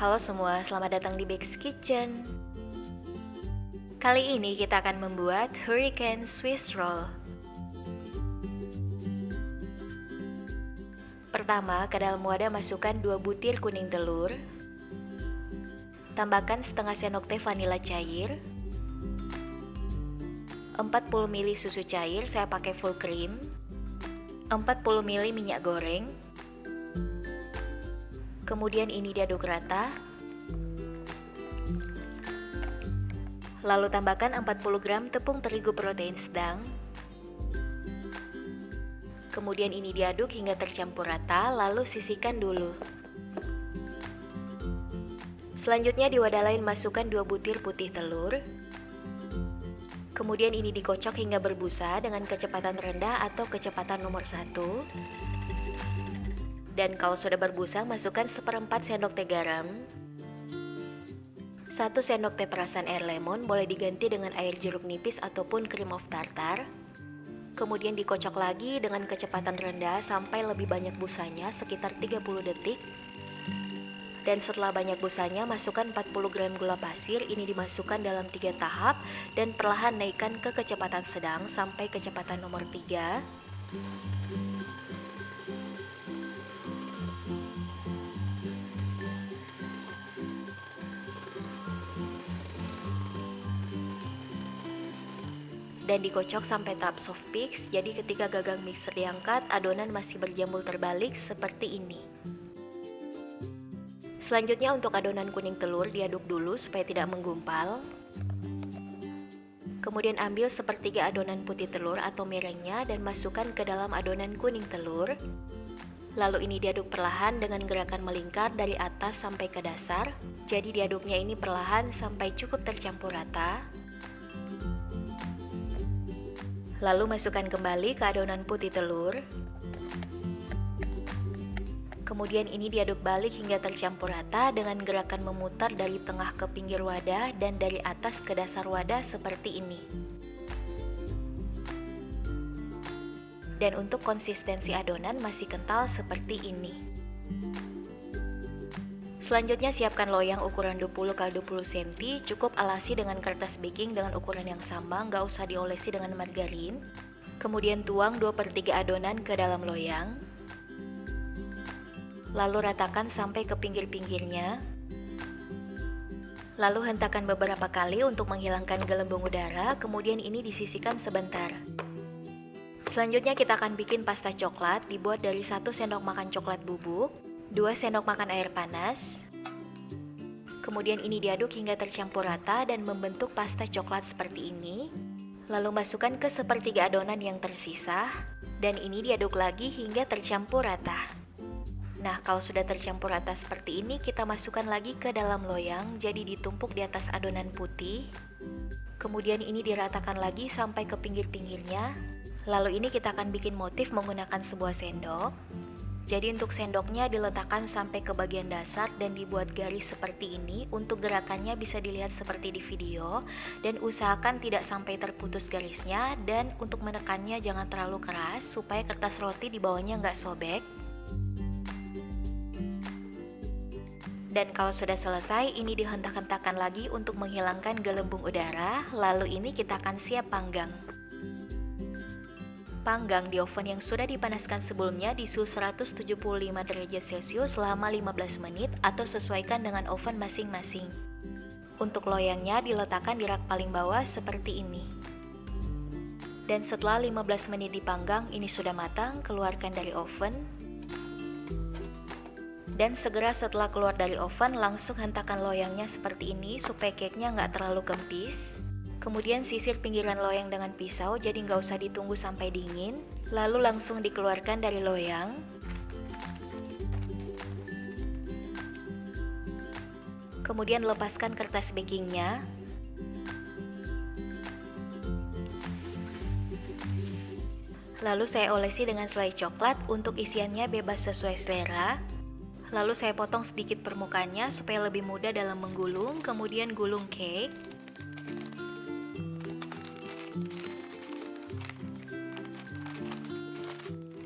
Halo semua, selamat datang di Bex Kitchen. Kali ini kita akan membuat Hurricane Swiss Roll. Pertama, ke dalam wadah masukkan 2 butir kuning telur. Tambahkan setengah sendok teh vanila cair, 40 ml susu cair, saya pakai full cream, 40 ml minyak goreng. Kemudian ini diaduk rata. Lalu tambahkan 40 gram tepung terigu protein sedang. Kemudian ini diaduk hingga tercampur rata, lalu sisihkan dulu. Selanjutnya di wadah lain masukkan 2 butir putih telur. Kemudian ini dikocok hingga berbusa dengan kecepatan rendah atau kecepatan nomor 1. Dan kalau sudah berbusa, masukkan 1/4 sendok teh garam, 1 sendok teh perasan air lemon, boleh diganti dengan air jeruk nipis ataupun cream of tartar. Kemudian dikocok lagi dengan kecepatan rendah sampai lebih banyak busanya, sekitar 30 detik. Dan setelah banyak busanya, masukkan 40 gram gula pasir, ini dimasukkan dalam 3 tahap dan perlahan naikkan ke kecepatan sedang sampai kecepatan nomor 3. Dan dikocok sampai tahap soft mix, jadi ketika gagang mixer diangkat, adonan masih berjambul terbalik seperti ini. Selanjutnya untuk adonan kuning telur diaduk dulu supaya tidak menggumpal. Kemudian ambil sepertiga adonan putih telur atau merengnya dan masukkan ke dalam adonan kuning telur. Lalu ini diaduk perlahan dengan gerakan melingkar dari atas sampai ke dasar. Jadi diaduknya ini perlahan sampai cukup tercampur rata. Lalu masukkan kembali ke adonan putih telur. Kemudian ini diaduk balik hingga tercampur rata dengan gerakan memutar dari tengah ke pinggir wadah dan dari atas ke dasar wadah seperti ini. Dan untuk konsistensi adonan masih kental seperti ini. Selanjutnya siapkan loyang ukuran 20 x 20 cm, cukup alasi dengan kertas baking dengan ukuran yang sama, nggak usah diolesi dengan margarin. Kemudian tuang 2/3 adonan ke dalam loyang. Lalu ratakan sampai ke pinggir-pinggirnya. Lalu hentakan beberapa kali untuk menghilangkan gelembung udara, kemudian ini disisihkan sebentar. Selanjutnya kita akan bikin pasta coklat, dibuat dari 1 sendok makan coklat bubuk, 2 sendok makan air panas. Kemudian ini diaduk hingga tercampur rata dan membentuk pasta coklat seperti ini. Lalu masukkan ke sepertiga adonan yang tersisa dan ini diaduk lagi hingga tercampur rata. Nah, kalau sudah tercampur rata seperti ini, kita masukkan lagi ke dalam loyang, jadi ditumpuk di atas adonan putih. Kemudian ini diratakan lagi sampai ke pinggir-pinggirnya. Lalu ini kita akan bikin motif menggunakan sebuah sendok. Jadi untuk sendoknya diletakkan sampai ke bagian dasar dan dibuat garis seperti ini. Untuk gerakannya bisa dilihat seperti di video. Dan usahakan tidak sampai terputus garisnya. Dan untuk menekannya jangan terlalu keras supaya kertas roti di bawahnya nggak sobek. Dan kalau sudah selesai, ini dihentak-hentakan lagi untuk menghilangkan gelembung udara. Lalu ini kita akan siap panggang. Panggang di oven yang sudah dipanaskan sebelumnya di suhu 175 derajat Celcius selama 15 menit atau sesuaikan dengan oven masing-masing. Untuk loyangnya diletakkan di rak paling bawah seperti ini. Dan setelah 15 menit dipanggang, ini sudah matang, keluarkan dari oven. Dan segera setelah keluar dari oven, langsung hentakan loyangnya seperti ini supaya cake-nya nggak terlalu kempis. Kemudian sisir pinggiran loyang dengan pisau, jadi nggak usah ditunggu sampai dingin. Lalu langsung dikeluarkan dari loyang. Kemudian lepaskan kertas bakingnya. Lalu saya olesi dengan selai coklat, untuk isiannya bebas sesuai selera. Lalu saya potong sedikit permukaannya supaya lebih mudah dalam menggulung, kemudian gulung cake.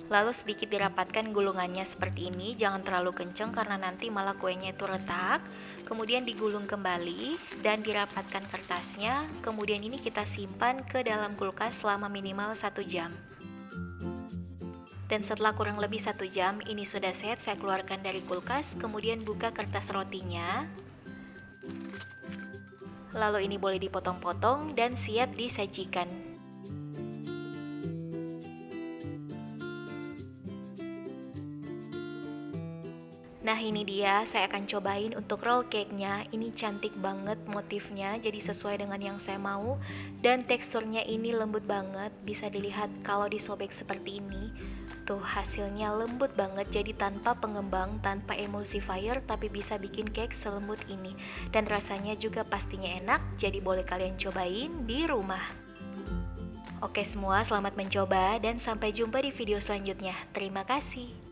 Lalu sedikit dirapatkan gulungannya seperti ini, jangan terlalu kenceng karena nanti malah kuenya itu retak. Kemudian digulung kembali dan dirapatkan kertasnya. Kemudian ini kita simpan ke dalam kulkas selama minimal 1 jam. Dan setelah kurang lebih 1 jam, ini sudah set, saya keluarkan dari kulkas, kemudian buka kertas rotinya. Lalu ini boleh dipotong-potong dan siap disajikan. Nah ini dia, saya akan cobain untuk roll cake-nya. Ini cantik banget motifnya, jadi sesuai dengan yang saya mau. Dan teksturnya ini lembut banget, bisa dilihat kalau disobek seperti ini. Tuh hasilnya lembut banget, jadi tanpa pengembang, tanpa emulsifier, tapi bisa bikin cake selembut ini. Dan rasanya juga pastinya enak, jadi boleh kalian cobain di rumah. Oke semua, selamat mencoba dan sampai jumpa di video selanjutnya. Terima kasih.